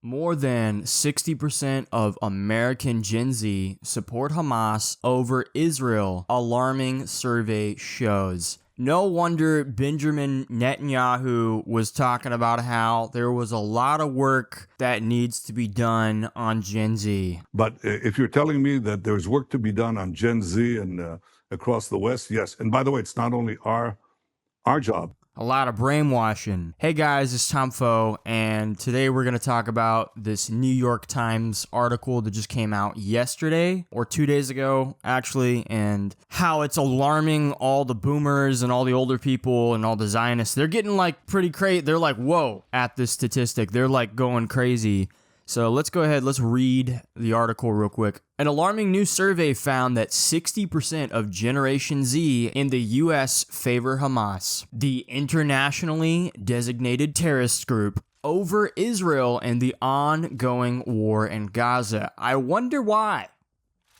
More than 60% of American Gen Z support Hamas over Israel, alarming survey shows. No wonder Benjamin Netanyahu was talking about how there was a lot of work that needs to be done on Gen Z. But if you're telling me that there's work to be done on Gen Z and across the West, yes. And by the way, it's not only our job. A lot of brainwashing. Hey guys, it's Tom Foe, and today we're going to talk about this New York Times article that just came out yesterday, or 2 days ago, actually, and how it's alarming all the boomers and all the older people and all the Zionists. They're getting like pretty crazy. They're like, whoa, at this statistic. They're like going crazy. So let's go ahead, let's read the article real quick. An alarming new survey found that 60% of Generation Z in the U.S. favor Hamas, the internationally designated terrorist group, over Israel and the ongoing war in Gaza. I wonder why.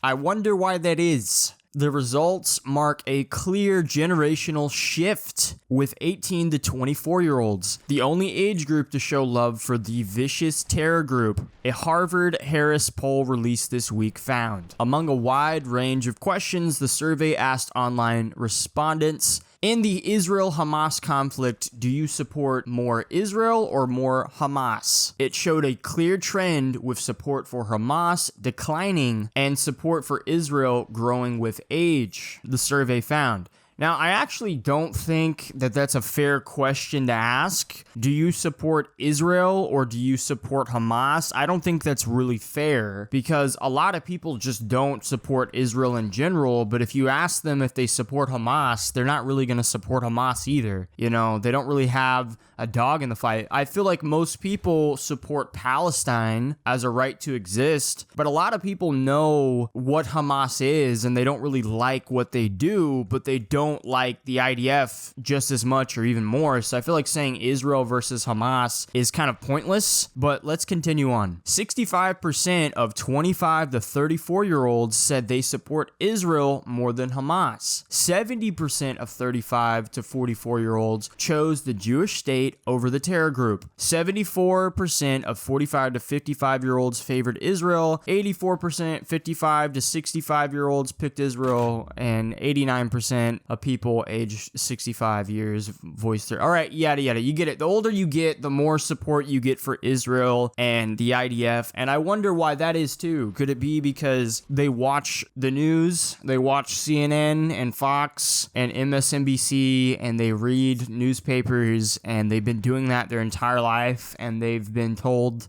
I wonder why that is. The results mark a clear generational shift with 18 to 24-year-olds, the only age group to show love for the vicious terror group, a Harvard-Harris poll released this week found. Among a wide range of questions, the survey asked online respondents, in the Israel-Hamas conflict, do you support more Israel or more Hamas? It showed a clear trend with support for Hamas declining and support for Israel growing with age, the survey found. Now, I actually don't think that that's a fair question to ask. Do you support Israel or do you support Hamas? I don't think that's really fair because a lot of people just don't support Israel in general. But if you ask them if they support Hamas, they're not really going to support Hamas either. You know, they don't really have a dog in the fight. I feel like most people support Palestine as a right to exist, but a lot of people know what Hamas is and they don't really like what they do, but they don't like the IDF just as much or even more. So I feel like saying Israel versus Hamas is kind of pointless, but let's continue on. 65% of 25 to 34-year-olds said they support Israel more than Hamas. 70% of 35 to 44-year-olds chose the Jewish state over the terror group. 74% of 45 to 55-year-olds favored Israel. 84% 55 to 65-year-olds picked Israel, and 89% of people aged 65 years voiced their... All right, yada, yada. You get it. The older you get, the more support you get for Israel and the IDF. And I wonder why that is too. Could it be because they watch the news, they watch CNN and Fox and MSNBC, and they read newspapers, and they've been doing that their entire life, and they've been told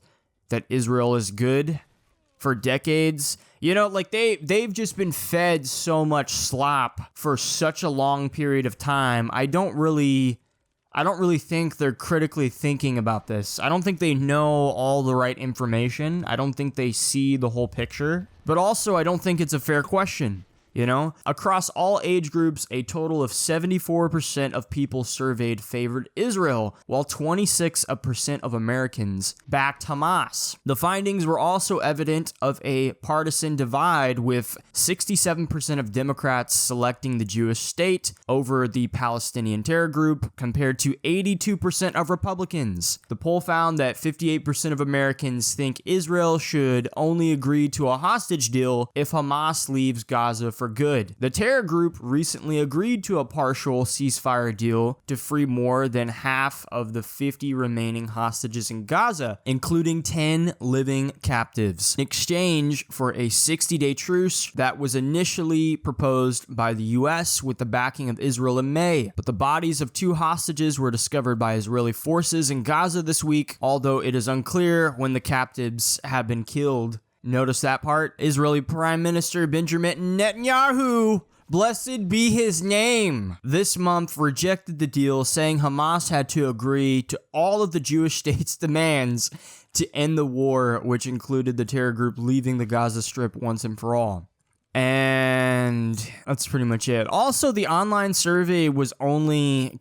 that Israel is good for decades? You know, like they've just been fed so much slop for such a long period of time. I don't really think they're critically thinking about this. I don't think they know all the right information. I don't think they see the whole picture. But also, I don't think it's a fair question. You know, across all age groups, a total of 74% of people surveyed favored Israel, while 26% of Americans backed Hamas. The findings were also evident of a partisan divide, with 67% of Democrats selecting the Jewish state over the Palestinian terror group, compared to 82% of Republicans. The poll found that 58% of Americans think Israel should only agree to a hostage deal if Hamas leaves Gaza for good. The terror group recently agreed to a partial ceasefire deal to free more than half of the 50 remaining hostages in Gaza, including 10 living captives, in exchange for a 60-day truce that was initially proposed by the U.S. with the backing of Israel in May. But the bodies of 2 hostages were discovered by Israeli forces in Gaza this week, although it is unclear when the captives have been killed. Notice that part? Israeli Prime Minister Benjamin Netanyahu, blessed be his name, this month rejected the deal, saying Hamas had to agree to all of the Jewish state's demands to end the war, which included the terror group leaving the Gaza Strip once and for all. And that's pretty much it. Also, the online survey was only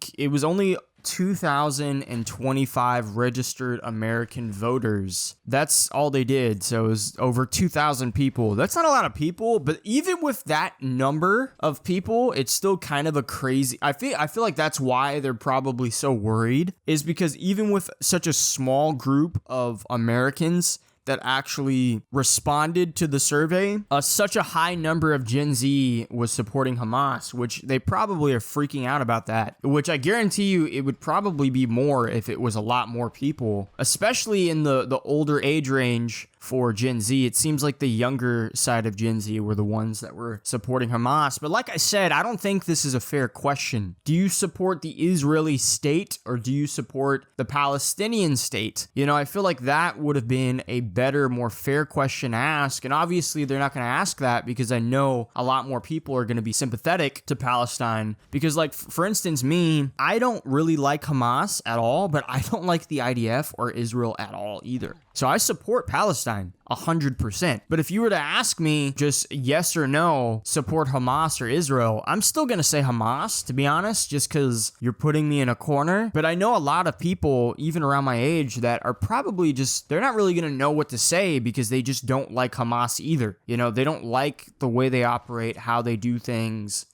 2,025 registered American voters. That's all they did. So it was over 2,000 people. That's not a lot of people, but even with that number of people, it's still kind of a crazy. I feel like that's why they're probably so worried, is because even with such a small group of Americans that actually responded to the survey, such a high number of Gen Z was supporting Hamas, which they probably are freaking out about that, which I guarantee you it would probably be more if it was a lot more people, especially in the older age range for Gen Z. It seems like the younger side of Gen Z were the ones that were supporting Hamas. But like I said, I don't think this is a fair question. Do you support the Israeli state or do you support the Palestinian state? You know, I feel like that would have been a better, more fair question to ask. And obviously they're not going to ask that because I know a lot more people are going to be sympathetic to Palestine. Because like, for instance, me, I don't really like Hamas at all, but I don't like the IDF or Israel at all either. So I support Palestine 100%. But if you were to ask me just yes or no, support Hamas or Israel, I'm still going to say Hamas, to be honest, just because you're putting me in a corner. But I know a lot of people, even around my age, that are probably just, they're not really going to know what to say because they just don't like Hamas either. You know, they don't like the way they operate, how they do things.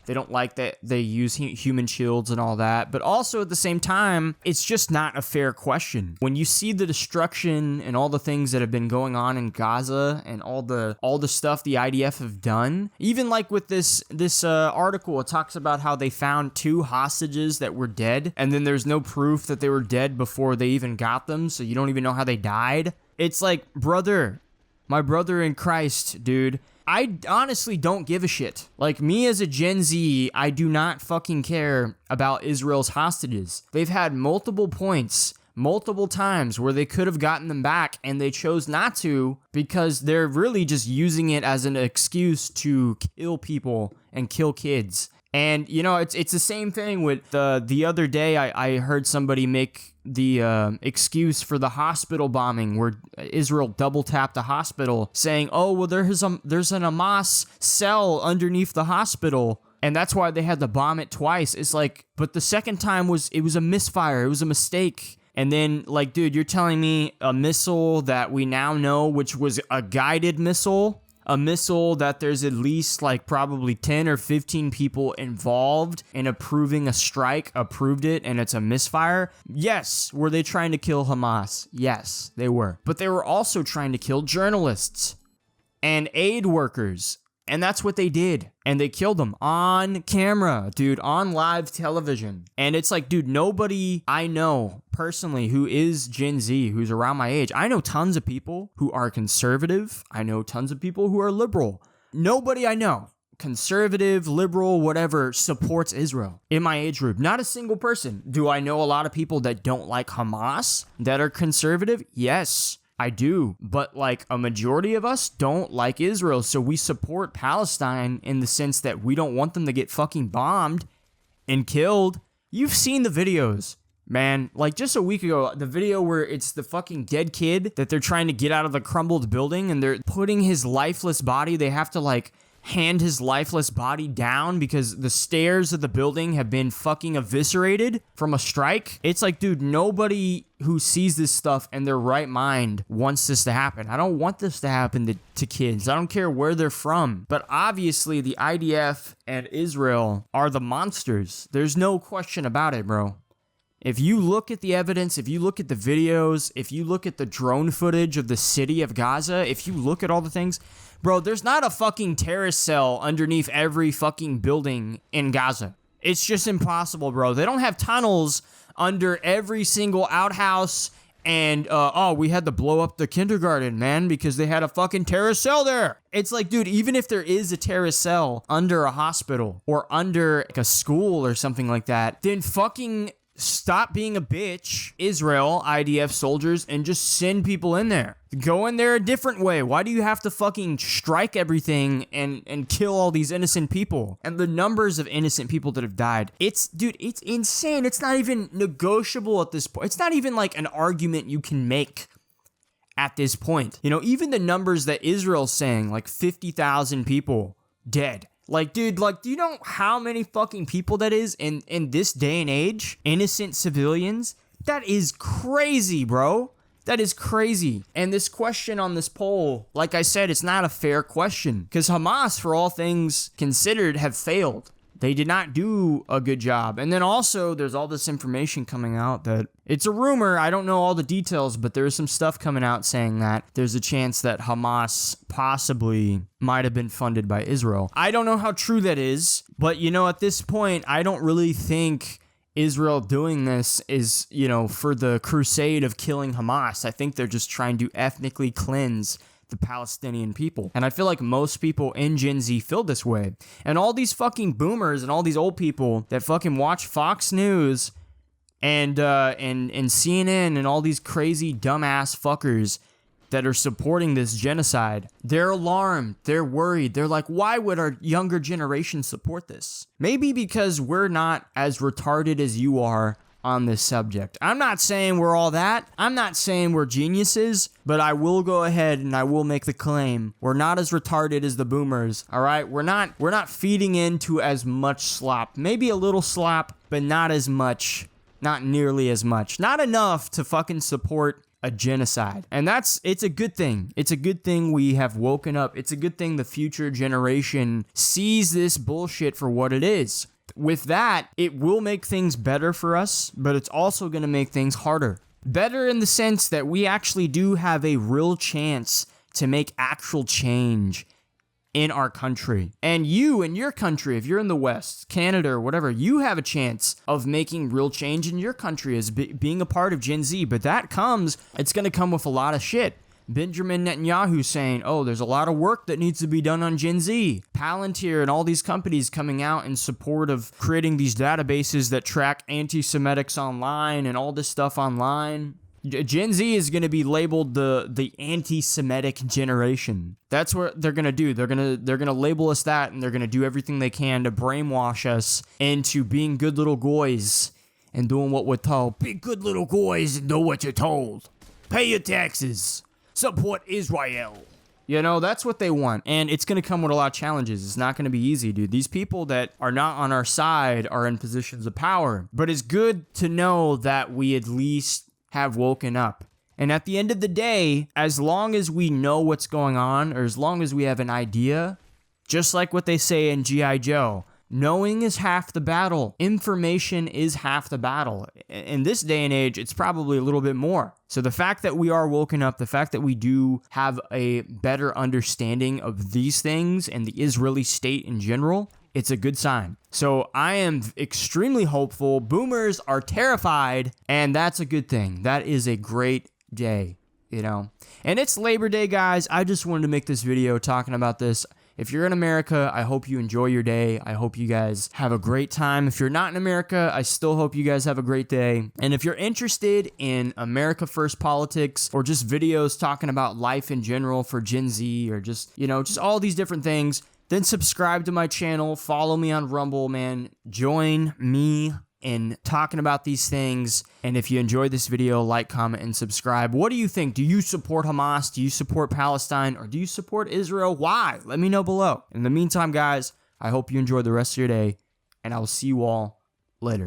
They don't like that they use human shields and all that. But also at the same time, it's just not a fair question. When you see the destruction and all the things that have been going on in Gaza and all the stuff the IDF have done, even like with this article, it talks about how they found 2 hostages that were dead, and then there's no proof that they were dead before they even got them, so you don't even know how they died. It's like, brother, my brother in Christ, dude. I honestly don't give a shit. Like, me as a Gen Z, I do not fucking care about Israel's hostages. They've had multiple points, multiple times where they could have gotten them back and they chose not to because they're really just using it as an excuse to kill people and kill kids. And, you know, it's the same thing with the other day I heard somebody make the excuse for the hospital bombing where Israel double tapped a hospital saying, oh, well, there's an Hamas cell underneath the hospital. And that's why they had to bomb it twice. It's like, but the second time it was a misfire. It was a mistake. And then, like, dude, you're telling me a missile that we now know, which was a guided missile, a missile that there's at least like probably 10 or 15 people involved in approving a strike, approved it, and it's a misfire. Yes, were they trying to kill Hamas? Yes, they were. But they were also trying to kill journalists and aid workers. And that's what they did. And they killed them on camera, dude, on live television. And it's like, dude, nobody I know personally who is Gen Z, who's around my age. I know tons of people who are conservative. I know tons of people who are liberal. Nobody I know, conservative, liberal, whatever, supports Israel in my age group. Not a single person. Do I know a lot of people that don't like Hamas that are conservative? Yes. I do, but like a majority of us don't like Israel, so we support Palestine in the sense that we don't want them to get fucking bombed and killed. You've seen the videos, man. Like just a week ago, the video where it's the fucking dead kid that they're trying to get out of the crumbled building and they're putting his lifeless body, they have to like hand his lifeless body down because the stairs of the building have been fucking eviscerated from a strike. It's like, dude, nobody who sees this stuff in their right mind wants this to happen. I don't want this to happen to kids. I don't care where they're from. But obviously the IDF and Israel are the monsters. There's no question about it, bro. If you look at the evidence, if you look at the videos, if you look at the drone footage of the city of Gaza, if you look at all the things, bro, there's not a fucking terrorist cell underneath every fucking building in Gaza. It's just impossible, bro. They don't have tunnels under every single outhouse and, we had to blow up the kindergarten, man, because they had a fucking terrorist cell there. It's like, dude, even if there is a terrorist cell under a hospital or under like a school or something like that, then fucking stop being a bitch, Israel, IDF soldiers, and just send people in there. Go in there a different way. Why do you have to fucking strike everything and kill all these innocent people? And the numbers of innocent people that have died. Dude, it's insane. It's not even negotiable at this point. It's not even like an argument you can make at this point. You know, even the numbers that Israel's saying, like 50,000 people dead. Like, dude, like, do you know how many fucking people that is in this day and age? Innocent civilians? That is crazy, bro. That is crazy. And this question on this poll, like I said, it's not a fair question because Hamas, for all things considered, have failed. They did not do a good job. And then also, there's all this information coming out that it's a rumor. I don't know all the details, but there's some stuff coming out saying that there's a chance that Hamas possibly might have been funded by Israel. I don't know how true that is, but you know, at this point, I don't really think Israel doing this is, you know, for the crusade of killing Hamas. I think they're just trying to ethnically cleanse the Palestinian people. And I feel like most people in Gen Z feel this way. And all these fucking boomers and all these old people that fucking watch Fox News and CNN and all these crazy dumbass fuckers that are supporting this genocide, they're alarmed, they're worried, they're like, why would our younger generation support this? Maybe because we're not as retarded as you are on this subject. I'm not saying we're all that. I'm not saying we're geniuses, but I will go ahead and I will make the claim we're not as retarded as the boomers. All right, we're not feeding into as much slop. Maybe a little slop, but not as much, not nearly as much, not enough to fucking support a genocide. And it's a good thing. It's a good thing we have woken up. It's a good thing the future generation sees this bullshit for what it is. With that, it will make things better for us, but it's also going to make things harder. Better in the sense that we actually do have a real chance to make actual change in our country. And you in your country, if you're in the West, Canada, or whatever, you have a chance of making real change in your country as being a part of Gen Z. But it's going to come with a lot of shit. Benjamin Netanyahu saying, oh, there's a lot of work that needs to be done on Gen Z. Palantir and all these companies coming out in support of creating these databases that track anti-Semitics online and all this stuff online. Gen Z is going to be labeled the anti-Semitic generation. That's what they're going to do. They're going to label us that, and they're going to do everything they can to brainwash us into being good little goys and doing what we're told. Be good little goys and do what you're told. Pay your taxes. Support Israel. You know, that's what they want. And it's going to come with a lot of challenges. It's not going to be easy, dude. These people that are not on our side are in positions of power. But it's good to know that we at least have woken up. And at the end of the day, as long as we know what's going on, or as long as we have an idea, just like what they say in G.I. Joe, knowing is half the battle. Information is half the battle. In this day and age, it's probably a little bit more. So the fact that we are woken up, the fact that we do have a better understanding of these things and the Israeli state in general, it's a good sign. So I am extremely hopeful. Boomers are terrified, and that's a good thing. That is a great day, you know. And it's Labor Day, guys. I just wanted to make this video talking about this. If you're in America, I hope you enjoy your day. I hope you guys have a great time. If you're not in America, I still hope you guys have a great day. And if you're interested in America First politics or just videos talking about life in general for Gen Z or just, you know, just all these different things, then subscribe to my channel. Follow me on Rumble, man. Join me in talking about these things. And if you enjoyed this video, like, comment, and subscribe. What do you think? Do you support Hamas? Do you support Palestine? Or do you support Israel? Why? Let me know below. In the meantime, guys, I hope you enjoy the rest of your day, and I will see you all later.